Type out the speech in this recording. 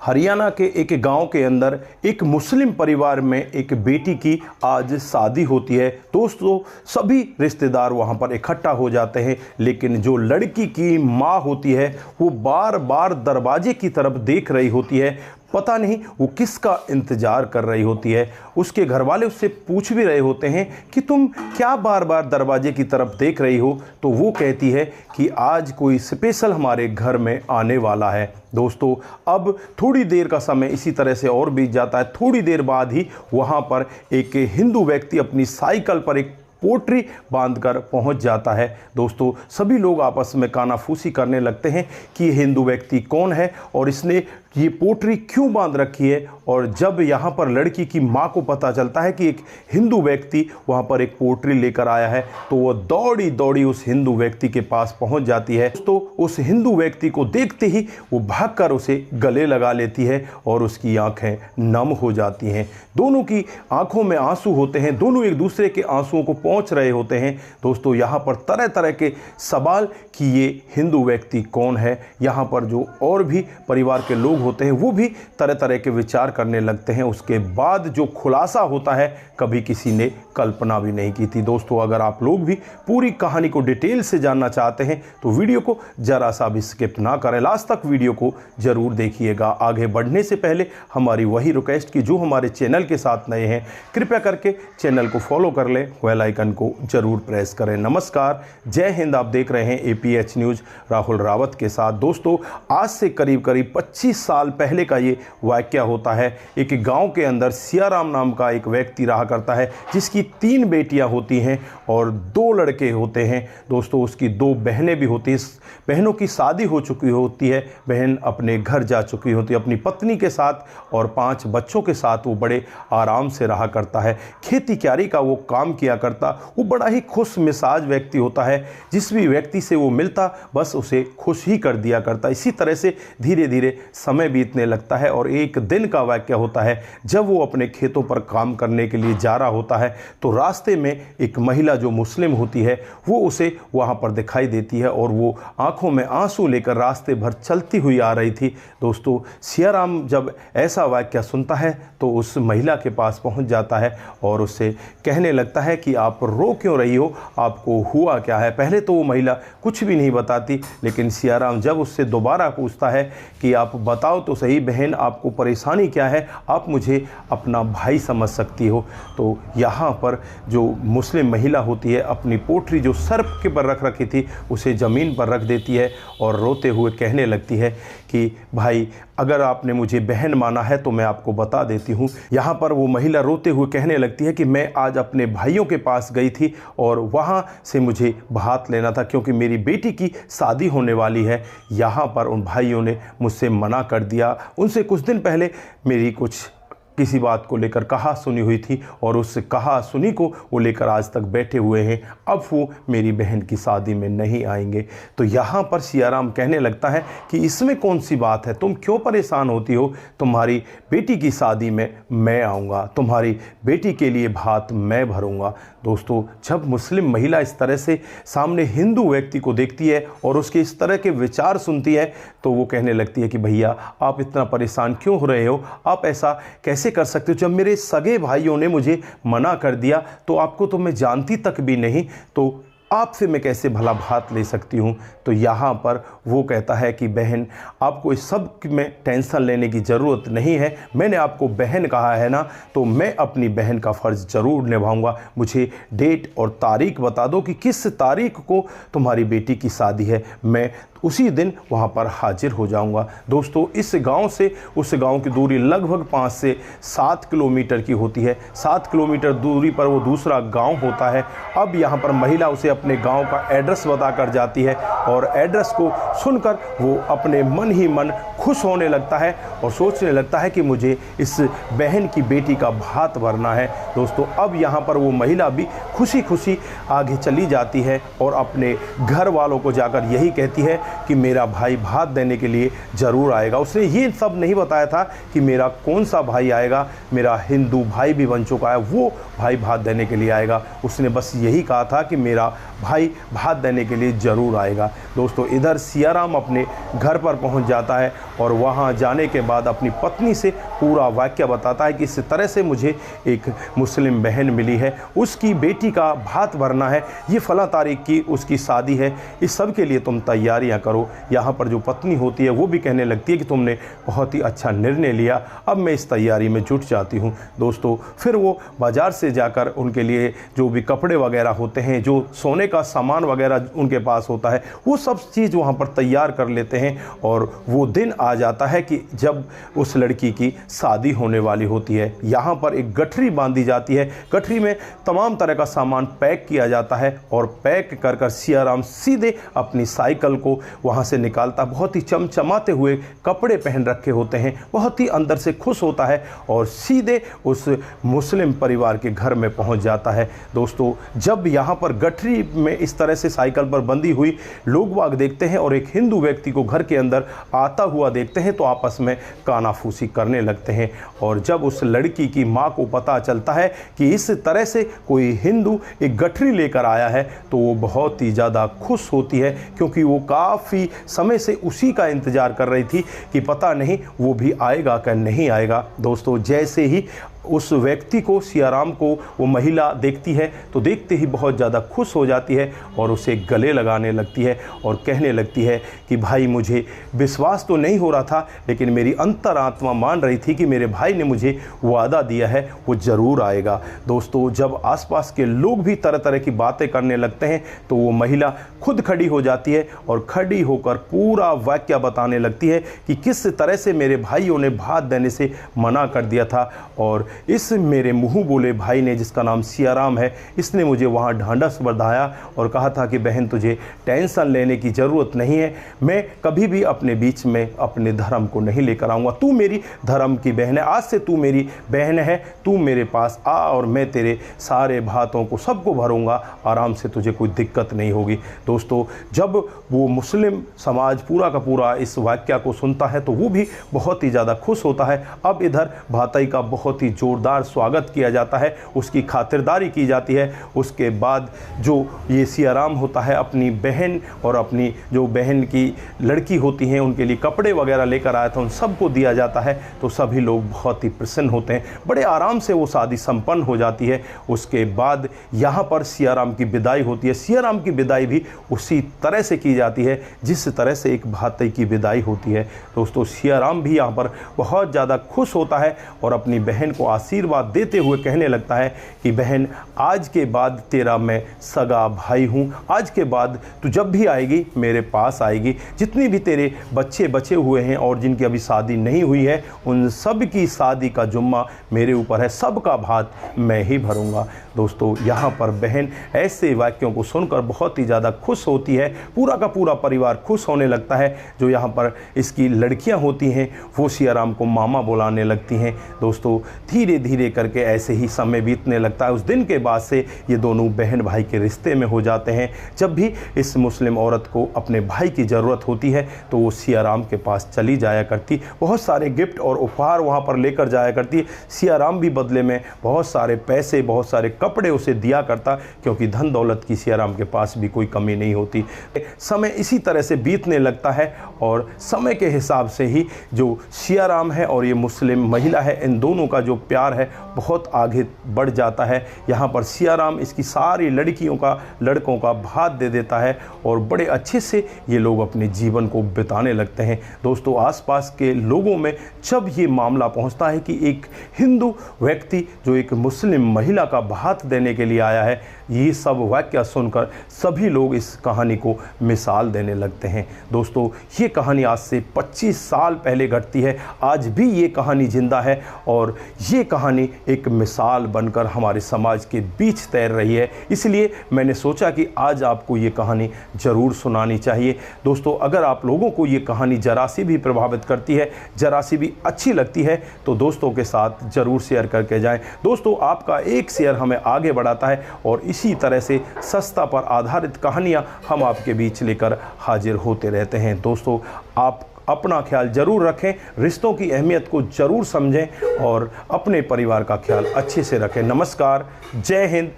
हरियाणा के एक गांव के अंदर एक मुस्लिम परिवार में एक बेटी की आज शादी होती है। दोस्तों, सभी रिश्तेदार वहां पर इकट्ठा हो जाते हैं, लेकिन जो लड़की की मां होती है वो बार बार दरवाजे की तरफ देख रही होती है। पता नहीं वो किसका इंतजार कर रही होती है। उसके घर वाले उससे पूछ भी रहे होते हैं कि तुम क्या बार बार दरवाजे की तरफ देख रही हो, तो वो कहती है कि आज कोई स्पेशल हमारे घर में आने वाला है। दोस्तों, अब थोड़ी देर का समय इसी तरह से और बीत जाता है। थोड़ी देर बाद ही वहाँ पर एक हिंदू व्यक्ति अपनी साइकिल पर एक पोट्री बांधकर पहुंच जाता है। दोस्तों, सभी लोग आपस में कानाफूसी करने लगते हैं कि ये हिंदू व्यक्ति कौन है और इसने ये पोट्री क्यों बांध रखी है। और जब यहाँ पर लड़की की माँ को पता चलता है कि एक हिंदू व्यक्ति वहाँ पर एक पोट्री लेकर आया है, तो वह दौड़ी दौड़ी उस हिंदू व्यक्ति के पास पहुँच जाती है। तो उस हिंदू व्यक्ति को देखते ही वो भागकर उसे गले लगा लेती है और उसकी आंखें नम हो जाती हैं। दोनों की आंखों में आंसू होते हैं, दोनों एक दूसरे के आंसुओं को पहुँच रहे होते हैं। दोस्तों, यहाँ पर तरह तरह के सवाल कि ये हिंदू व्यक्ति कौन है। यहाँ पर जो और भी परिवार के लोग होते हैं वो भी तरह तरह के विचार करने लगते हैं। उसके बाद जो खुलासा होता है, कभी किसी ने कल्पना भी नहीं की थी। दोस्तों, अगर आप लोग भी पूरी कहानी को डिटेल से जानना चाहते हैं तो वीडियो को जरा सा भी स्किप ना करें, लास्ट तक वीडियो को जरूर देखिएगा। आगे बढ़ने से पहले हमारी वही रिक्वेस्ट कि जो हमारे चैनल के साथ नए हैं, कृपया करके चैनल को फॉलो कर लें, बेल आइकन को जरूर प्रेस करें। नमस्कार, जय हिंद। आप देख रहे हैं APH न्यूज़ राहुल रावत के साथ। दोस्तों, आज से करीब 25 साल पहले का ये वाकया होता है। एक गांव के अंदर सियाराम नाम का एक व्यक्ति रहा करता है, जिसकी 3 बेटियां होती हैं और 2 लड़के होते हैं। दोस्तों, उसकी 2 बहनें भी होती हैं। बहनों की शादी हो चुकी होती है, बहन अपने घर जा चुकी होती है अपनी पत्नी के साथ, और 5 बच्चों के साथ वो बड़े आराम से रहा करता है। खेती क्यारी का वो काम किया करता। वो बड़ा ही खुश मिजाज व्यक्ति होता है। जिस भी व्यक्ति से वो मिलता बस उसे खुश ही कर दिया करता। इसी तरह से धीरे धीरे समय बीतने लगता है और एक दिन का वाकया होता है, जब वो अपने खेतों पर काम करने के लिए जा रहा होता है तो रास्ते में एक महिला जो मुस्लिम होती है वो उसे वहाँ पर दिखाई देती है और वो आंखों में आंसू लेकर रास्ते भर चलती हुई आ रही थी। दोस्तों, सियाराम जब ऐसा वाकया सुनता है तो उस महिला के पास पहुँच जाता है और उससे कहने लगता है कि आप रो क्यों रही हो, आपको हुआ क्या है। पहले तो वो महिला कुछ भी नहीं बताती, लेकिन सियाराम जब उससे दोबारा पूछता है कि आप बताओ तो सही बहन, आपको परेशानी क्या है, आप मुझे अपना भाई समझ सकती हो। तो यहाँ पर जो मुस्लिम महिला होती है अपनी पोट्री जो सर के पर रख रखी थी उसे ज़मीन पर रख देती है और रोते हुए कहने लगती है कि भाई, अगर आपने मुझे बहन माना है तो मैं आपको बता देती हूँ। यहाँ पर वो महिला रोते हुए कहने लगती है कि मैं आज अपने भाइयों के पास गई थी और वहाँ से मुझे भात लेना था क्योंकि मेरी बेटी की शादी होने वाली है। यहाँ पर उन भाइयों ने मुझसे मना कर दिया। उनसे कुछ दिन पहले मेरी किसी बात को लेकर कहा सुनी हुई थी और उस कहा सुनी को वो लेकर आज तक बैठे हुए हैं। अब वो मेरी बहन की शादी में नहीं आएंगे। तो यहाँ पर सियाराम कहने लगता है कि इसमें कौन सी बात है, तुम क्यों परेशान होती हो, तुम्हारी बेटी की शादी में मैं आऊँगा, तुम्हारी बेटी के लिए भात मैं भरूँगा। दोस्तों, जब मुस्लिम महिला इस तरह से सामने हिंदू व्यक्ति को देखती है और उसके इस तरह के विचार सुनती है तो वो कहने लगती है कि भैया, आप इतना परेशान क्यों हो रहे हो, आप ऐसा कैसे कर सकते हो। जब मेरे सगे भाइयों ने मुझे मना कर दिया तो आपको तो मैं जानती तक भी नहीं, तो आपसे मैं कैसे भला भात ले सकती हूँ। तो यहाँ पर वो कहता है कि बहन, आपको इस सब में टेंशन लेने की ज़रूरत नहीं है। मैंने आपको बहन कहा है ना, तो मैं अपनी बहन का फ़र्ज़ ज़रूर निभाऊंगा। मुझे डेट और तारीख बता दो कि किस तारीख को तुम्हारी बेटी की शादी है, मैं उसी दिन वहाँ पर हाजिर हो जाऊँगा। दोस्तों, इस गांव से उस गांव की दूरी लगभग 5 से 7 किलोमीटर की होती है। 7 किलोमीटर दूरी पर वो दूसरा गांव होता है। अब यहाँ पर महिला उसे अपने गांव का एड्रेस बता कर जाती है और एड्रेस को सुनकर वो अपने मन ही मन खुश होने लगता है और सोचने लगता है कि मुझे इस बहन की बेटी का भात भरना है। दोस्तों, अब यहाँ पर वो महिला भी खुशी खुशी आगे चली जाती है और अपने घर वालों को जाकर यही कहती है कि मेरा भाई भात देने के लिए ज़रूर आएगा। उसने ये सब नहीं बताया था कि मेरा कौन सा भाई आएगा, मेरा हिंदू भाई भी बन चुका है, वो भाई भात देने के लिए आएगा। उसने बस यही कहा था कि मेरा भाई भात देने के लिए ज़रूर आएगा। दोस्तों इधर सियाराम अपने घर पर पहुंच जाता है और वहां जाने के बाद अपनी पत्नी से पूरा वाक़या बताता है कि इस तरह से मुझे एक मुस्लिम बहन मिली है, उसकी बेटी का भात भरना है, ये फ़लाँ तारीख की उसकी शादी है, इस सब के लिए तुम तैयारियां करो। यहाँ पर जो पत्नी होती है वो भी कहने लगती है कि तुमने बहुत ही अच्छा निर्णय लिया, अब मैं इस तैयारी में जुट जाती हूँ। दोस्तों फिर वो बाज़ार से जाकर उनके लिए जो भी कपड़े वगैरह होते हैं, जो सोने का सामान वगैरह उनके पास होता है, वो सब चीज़ वहाँ पर तैयार कर लेते हैं। और वो दिन आ जाता है कि जब उस लड़की की शादी होने वाली होती है। यहाँ पर एक गठरी बांधी जाती है, गठरी में तमाम तरह का सामान पैक किया जाता है और पैक कर कर सियाराम सीधे अपनी साइकिल को वहाँ से निकालता, बहुत ही चमचमाते हुए कपड़े पहन रखे होते हैं, बहुत ही अंदर से खुश होता है और सीधे उस मुस्लिम परिवार के घर में पहुँच जाता है। दोस्तों जब यहाँ पर गठरी में इस तरह से साइकिल पर बंधी हुई लोग बाग देखते हैं और एक हिंदू व्यक्ति को घर के अंदर आता हुआ देखते हैं तो आपस में कानाफूसी करने लगते हैं। और जब उस लड़की की माँ को पता चलता है कि इस तरह से कोई हिंदू एक गठरी लेकर आया है तो वो बहुत ही ज़्यादा खुश होती है, क्योंकि वो काफ़ी समय से उसी का इंतज़ार कर रही थी कि पता नहीं वो भी आएगा कि नहीं आएगा। दोस्तों जैसे ही उस व्यक्ति को, सियाराम को वो महिला देखती है तो देखते ही बहुत ज़्यादा खुश हो जाती है और उसे गले लगाने लगती है और कहने लगती है कि भाई मुझे विश्वास तो नहीं हो रहा था, लेकिन मेरी अंतरात्मा मान रही थी कि मेरे भाई ने मुझे वादा दिया है वो ज़रूर आएगा। दोस्तों जब आसपास के लोग भी तरह तरह की बातें करने लगते हैं तो वो महिला खुद खड़ी हो जाती है और खड़ी होकर पूरा वाक़या बताने लगती है कि किस तरह से मेरे भाइयों ने भात देने से मना कर दिया था और इस मेरे मुँह बोले भाई ने, जिसका नाम सियाराम है, इसने मुझे वहाँ ढांढस बंधाया और कहा था कि बहन तुझे टेंशन लेने की ज़रूरत नहीं है, मैं कभी भी अपने बीच में अपने धर्म को नहीं लेकर आऊँगा, तू मेरी धर्म की बहन है, आज से तू मेरी बहन है, तू मेरे पास आ और मैं तेरे सारे भातों को सबको भरूँगा, आराम से, तुझे कोई दिक्कत नहीं होगी। दोस्तों जब वो मुस्लिम समाज पूरा का पूरा इस वाक़या को सुनता है तो वो भी बहुत ही ज़्यादा खुश होता है। अब इधर भाताई का बहुत ही जोरदार स्वागत किया जाता है, उसकी खातिरदारी की जाती है। उसके बाद जो ये सियाराम होता है अपनी बहन और अपनी जो बहन की लड़की होती हैं उनके लिए कपड़े वगैरह लेकर आया था, उन सबको दिया जाता है तो सभी लोग बहुत ही प्रसन्न होते हैं। बड़े आराम से वो शादी संपन्न हो जाती है। उसके बाद यहाँ पर सियाराम की विदाई होती है। सियाराम की विदाई भी उसी तरह से की जाती है जिस तरह से एक भातई की विदाई होती है। दोस्तों सियाराम भी यहाँ पर बहुत ज़्यादा खुश होता है और अपनी बहन को आशीर्वाद देते हुए कहने लगता है कि बहन आज के बाद तेरा मैं सगा भाई हूँ, आज के बाद तू जब भी आएगी मेरे पास आएगी, जितनी भी तेरे बच्चे बचे हुए हैं और जिनकी अभी शादी नहीं हुई है उन सब की शादी का जुम्मा मेरे ऊपर है, सबका भात मैं ही भरूँगा। दोस्तों यहाँ पर बहन ऐसे वाक्यों को सुनकर बहुत ही ज़्यादा खुश होती है, पूरा का पूरा परिवार खुश होने लगता है। जो यहाँ पर इसकी लड़कियाँ होती हैं वो सियाराम को मामा बुलाने लगती हैं। दोस्तों धीरे धीरे करके ऐसे ही समय बीतने लगता है। उस दिन के बाद से ये दोनों बहन भाई के रिश्ते में हो जाते हैं। जब भी इस मुस्लिम औरत को अपने भाई की ज़रूरत होती है तो वो सियाराम के पास चली जाया करती, बहुत सारे गिफ्ट और उपहार वहाँ पर लेकर जाया करती। सियाराम भी बदले में बहुत सारे पैसे, बहुत सारे कपड़े उसे दिया करता, क्योंकि धन दौलत की सियाराम के पास भी कोई कमी नहीं होती। समय इसी तरह से बीतने लगता है और समय के हिसाब से ही जो सियाराम है और ये मुस्लिम महिला है, इन दोनों का जो प्यार है बहुत आगे बढ़ जाता है। यहाँ पर सियाराम इसकी सारी लड़कों का भात दे देता है और बड़े अच्छे से ये लोग अपने जीवन को बिताने लगते हैं। दोस्तों आसपास के लोगों में जब ये मामला पहुँचता है कि एक हिंदू व्यक्ति जो एक मुस्लिम महिला का भात देने के लिए आया है, ये सब वाक़या सुनकर सभी लोग इस कहानी को मिसाल देने लगते हैं। दोस्तों ये कहानी आज से 25 साल पहले घटती है, आज भी ये कहानी जिंदा है और ये कहानी एक मिसाल बनकर हमारे समाज के बीच तैर रही है। इसलिए मैंने सोचा कि आज आपको ये कहानी ज़रूर सुनानी चाहिए। दोस्तों अगर आप लोगों को ये कहानी ज़रा सी भी प्रभावित करती है, ज़रा सी भी अच्छी लगती है तो दोस्तों के साथ ज़रूर शेयर करके जाएं। दोस्तों आपका एक शेयर हमें आगे बढ़ाता है और इसी तरह से सस्ता पर आधारित कहानियाँ हम आपके बीच लेकर हाजिर होते रहते हैं। दोस्तों आप अपना ख्याल ज़रूर रखें, रिश्तों की अहमियत को ज़रूर समझें और अपने परिवार का ख्याल अच्छे से रखें। नमस्कार, जय हिंद,